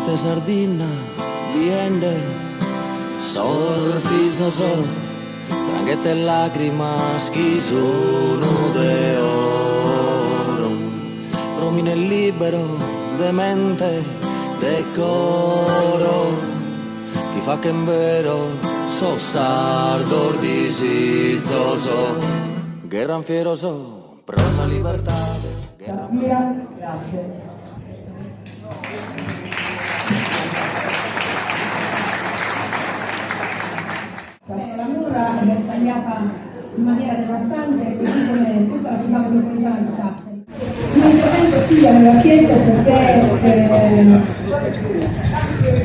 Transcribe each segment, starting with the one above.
Te sardina, viende, sol, fiso sol, tranquete lacrimas che sono de oro, promine libero, de mente, de coro, chi fa che in vero, so sardo di sizzo so, guerra fiero so, prosa libertà. Grazie. La Murra è bersagliata in maniera devastante, così come tutta la città metropolitana di Sassari. L'intervento sì aveva chiesto perché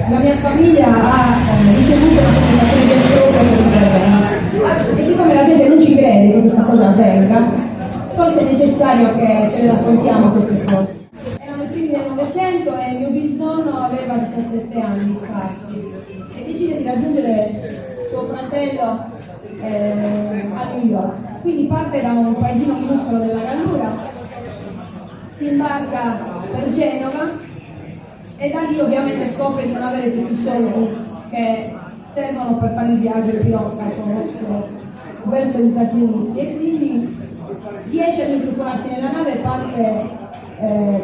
la mia famiglia ha ricevuto una comunicazione del sopra per un terreno. E siccome la gente non ci crede che questa cosa avvenga, forse è necessario che ce le raccontiamo queste cose. Erano i primi del Novecento e mio bisnonno aveva 17 anni scarsi e decide di raggiungere suo fratello a New York. Quindi parte da un paesino minuscolo della Gallura, si imbarca per Genova e da lì ovviamente scopre di non avere tutti i soldi che servono per fare il viaggio di piroscafo verso gli Stati Uniti e quindi riesce ad intrufolarsi nella nave e parte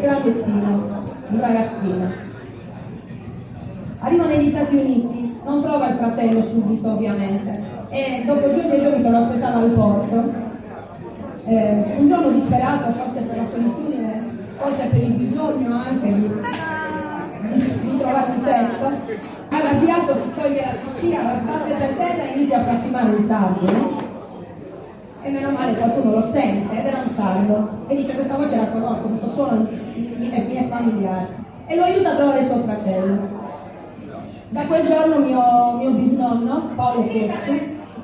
clandestino, un ragazzino. Arriva negli Stati Uniti, non trova il fratello subito ovviamente e dopo giorni e giorni che lo aspettava al porto, un giorno disperato, forse per la solitudine, forse per il bisogno anche di trovare un tetto, arrabbiato si toglie la ciccia, la sbatte per terra e inizia a approssimare un sardo, no? E meno male qualcuno lo sente ed era un sardo e dice: questa voce la conosco, questo suono mi è familiare, e lo aiuta a trovare suo fratello. Da quel giorno mio bisnonno, Paolo Cossu,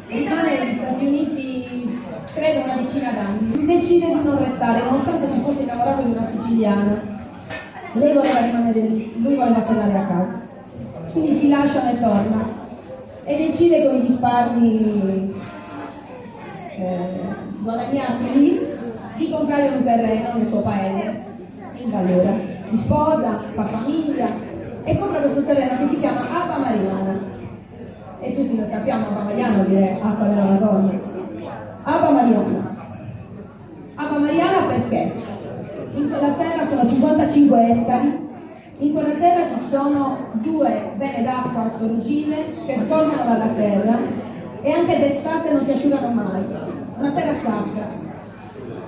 rimane negli Stati Uniti credo una decina d'anni. Decide di non restare, nonostante ci fosse innamorato di una siciliana. Lei voleva rimanere lì, lui voleva tornare a casa. Quindi si lasciano e torna. E decide con i risparmi guadagnati lì di comprare un terreno nel suo paese, in Gallura. Si sposa, fa famiglia e compra questo terreno che si chiama Abba Mariana. E tutti lo sappiamo, Abba Mariana vuol dire acqua della Madonna. Abba Mariana. Abba Mariana perché? In quella terra sono 55 ettari, in quella terra ci sono 2 vene d'acqua sorgive che scorrono dalla terra e anche d'estate non si asciugano mai. Una terra sacra.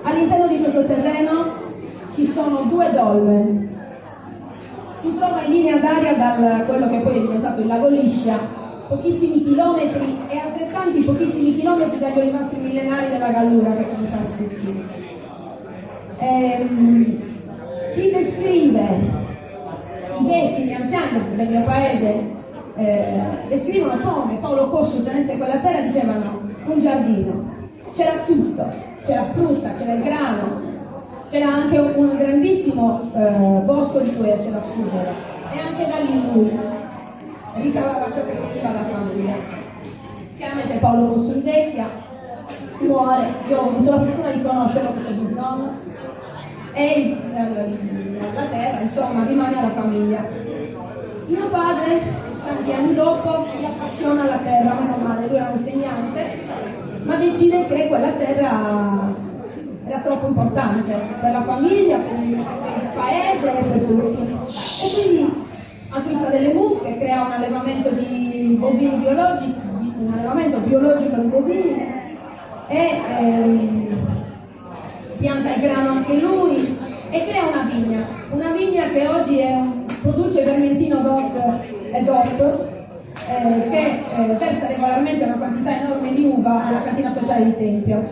All'interno di questo terreno ci sono 2 dolmen. Si trova in linea d'aria da quello che poi è diventato il lago Liscia, pochissimi chilometri e altrettanti pochissimi chilometri dagli olivastri millenari della Gallura che conosciamo tutti. Chi descrive i vecchi, gli anziani del mio paese descrivono come Paolo Cossu tenesse quella terra, dicevano un giardino, c'era tutto, c'era frutta, c'era il grano, c'era anche un grandissimo bosco di querce da assumere e anche da lì lui ricavava ciò che serviva alla famiglia. Chiaramente Paolo Cossu invecchia, muore, io ho avuto la fortuna di conoscerlo, questo bisnonno, e la terra, insomma, rimane alla famiglia. Mio padre, tanti anni dopo, si appassiona alla terra, meno male, lui era un insegnante, ma decide che quella terra era troppo importante per la famiglia, per il paese e per tutti. E quindi acquista delle mucche, crea un allevamento di bovini biologici, un allevamento biologico di bovini e pianta il grano anche lui e crea una vigna che oggi produce vermentino DOC e DOP che versa regolarmente una quantità enorme di uva alla cantina sociale di Tempio.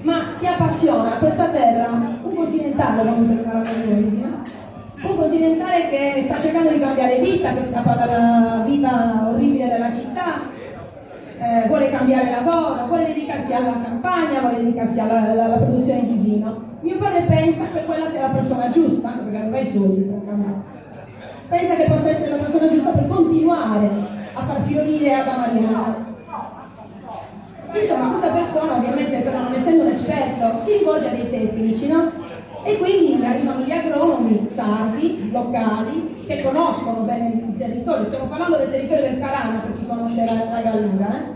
Ma si appassiona a questa terra, un continentale, un continentale che sta cercando di cambiare vita, che scappa dalla vita orribile della città, vuole cambiare lavoro, vuole dedicarsi alla campagna, vuole dedicarsi alla produzione di vino. Mio padre pensa che quella sia la persona giusta, anche perché aveva i soldi, pensa che possa essere la persona giusta per continuare a far fiorire Abba Mariana. Insomma, questa persona, ovviamente, però non essendo un esperto, si rivolge a dei tecnici, no? E quindi arrivano gli agronomi sardi, locali, che conoscono bene il territorio, stiamo parlando del territorio del Carana per chi conosce la Gallura,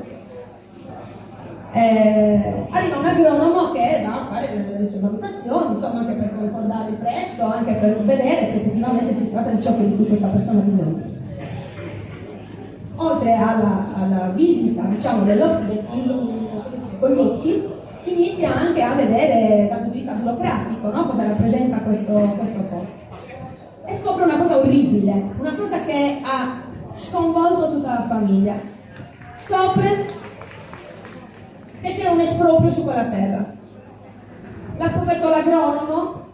arriva un agronomo che va a fare le sue valutazioni, insomma anche per concordare il prezzo, anche per vedere se effettivamente si tratta di ciò di cui questa persona ha bisogno. Oltre alla visita, diciamo, con gli occhi, inizia anche a vedere dal punto di vista burocratico, no? Cosa rappresenta questo posto. E scopre una cosa orribile, una cosa che ha sconvolto tutta la famiglia. Scopre che c'era un esproprio su quella terra. L'ha scoperto l'agronomo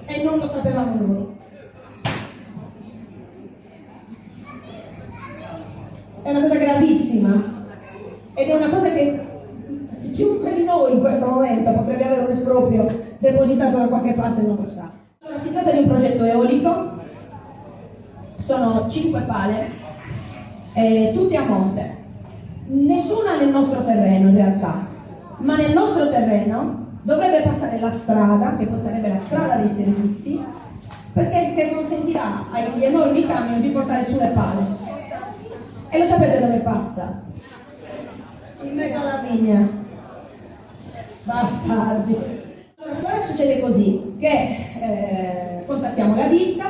e non lo sapevamo noi. È una cosa gravissima ed è una cosa che chiunque di noi in questo momento potrebbe avere un esproprio depositato da qualche parte e non lo sa. Allora, si tratta di un progetto eolico, sono 5 pale, tutte a monte. Nessuna nel nostro terreno in realtà, ma nel nostro terreno dovrebbe passare la strada, che poi sarebbe la strada dei servizi, che consentirà agli enormi camion di portare sulle pale. E lo sapete dove passa? In mezzo alla vigna. Bastardi. Allora succede così, che contattiamo la ditta,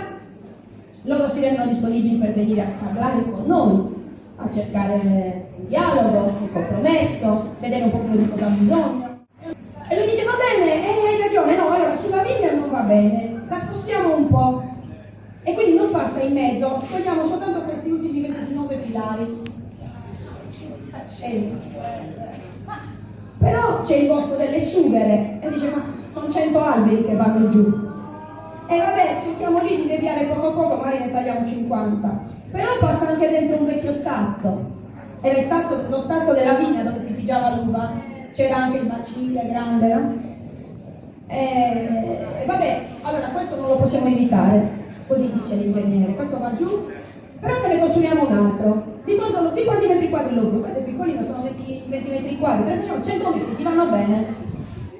loro si rendono disponibili per venire a parlare con noi, a cercare un dialogo, un compromesso, vedere un pochino di cosa ha bisogno. E lui dice: va bene, hai ragione, no, allora sulla vigna non va bene, la spostiamo un po'. E quindi non passa in mezzo, togliamo soltanto questi ultimi 29 filari. Però c'è il bosco delle sughere e dice: ma sono 100 alberi che vanno giù. E vabbè, cerchiamo lì di deviare poco a poco, magari ne tagliamo 50. Però passa anche dentro un vecchio stazzo. Era lo stazzo della vigna dove si pigiava l'uva, c'era anche il bacile grande, no? E vabbè, allora questo non lo possiamo evitare. Così dice l'ingegnere, questo va giù, però te ne costruiamo un altro. Di quanti metri quadri lo blu? Questo è piccolino, sono 20 metri quadri, te ne facciamo 100 metri, ti vanno bene.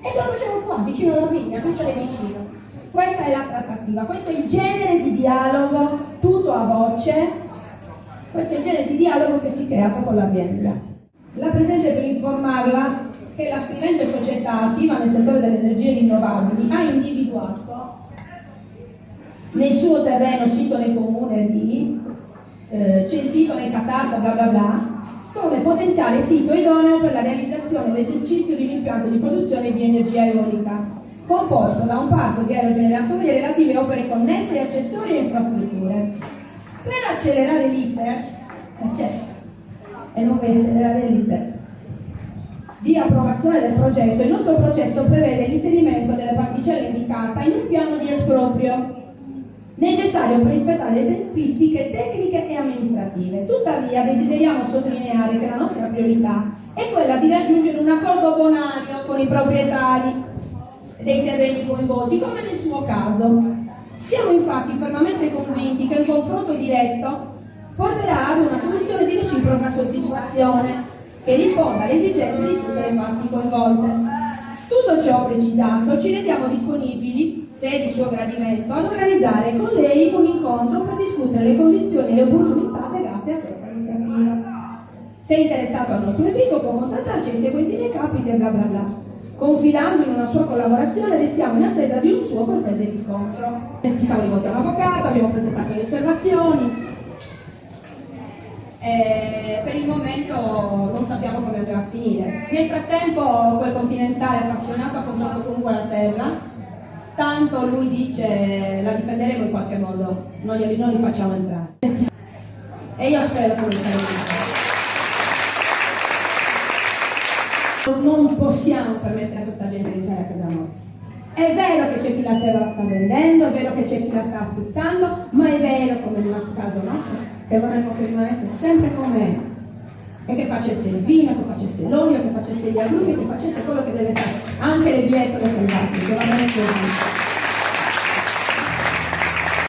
E te lo facciamo qua, vicino alla vigna, qui ce l'hai vicino. Questa è la trattativa, questo è il genere di dialogo, tutto a voce, questo è il genere di dialogo che si crea con l'azienda. La Presente, per informarla che la scrivente società attiva nel settore delle energie rinnovabili ha individuato nel suo terreno, sito nel comune di, censito nel catasto, bla bla bla, come potenziale sito idoneo per la realizzazione e l'esercizio di un impianto di produzione di energia eolica, composto da un parco di aerogeneratori e relative opere connesse e accessorie e infrastrutture. Per accelerare l'iter, di approvazione del progetto, il nostro processo prevede l'inserimento delle particelle indicate in un piano di esproprio necessario per rispettare le tempistiche tecniche e amministrative. Tuttavia desideriamo sottolineare che la nostra priorità è quella di raggiungere un accordo bonario con i proprietari dei terreni coinvolti, come nel suo caso. Siamo infatti fermamente convinti che un confronto diretto porterà ad una soluzione di reciproca soddisfazione che risponda alle esigenze di tutte le parti coinvolte. Tutto ciò precisato, ci rendiamo disponibili, se di suo gradimento, ad organizzare con lei un incontro per discutere le condizioni e le opportunità legate a questa iniziativa. Se interessato al nostro invito può contattarci ai seguenti recapiti e bla bla bla. Confidando in una sua collaborazione restiamo in attesa di un suo cortese riscontro. Ci siamo rivolti all'avvocato, abbiamo presentato le osservazioni. Per il momento non sappiamo come andrà a finire. Nel frattempo quel continentale appassionato ha comprato comunque la terra, tanto lui dice la difenderemo in qualche modo, non li facciamo entrare. E io spero che non sia così. Non possiamo permettere a questa gente di stare a casa nostra. È vero che c'è chi la terra la sta vendendo, è vero che c'è chi la sta affittando, ma è vero, come nel caso nostro, che vorremmo che rimanesse sempre com'è e che facesse il vino, che facesse l'olio, che facesse gli agrumi, che facesse quello che deve fare, anche le bietole selvatiche, va bene così.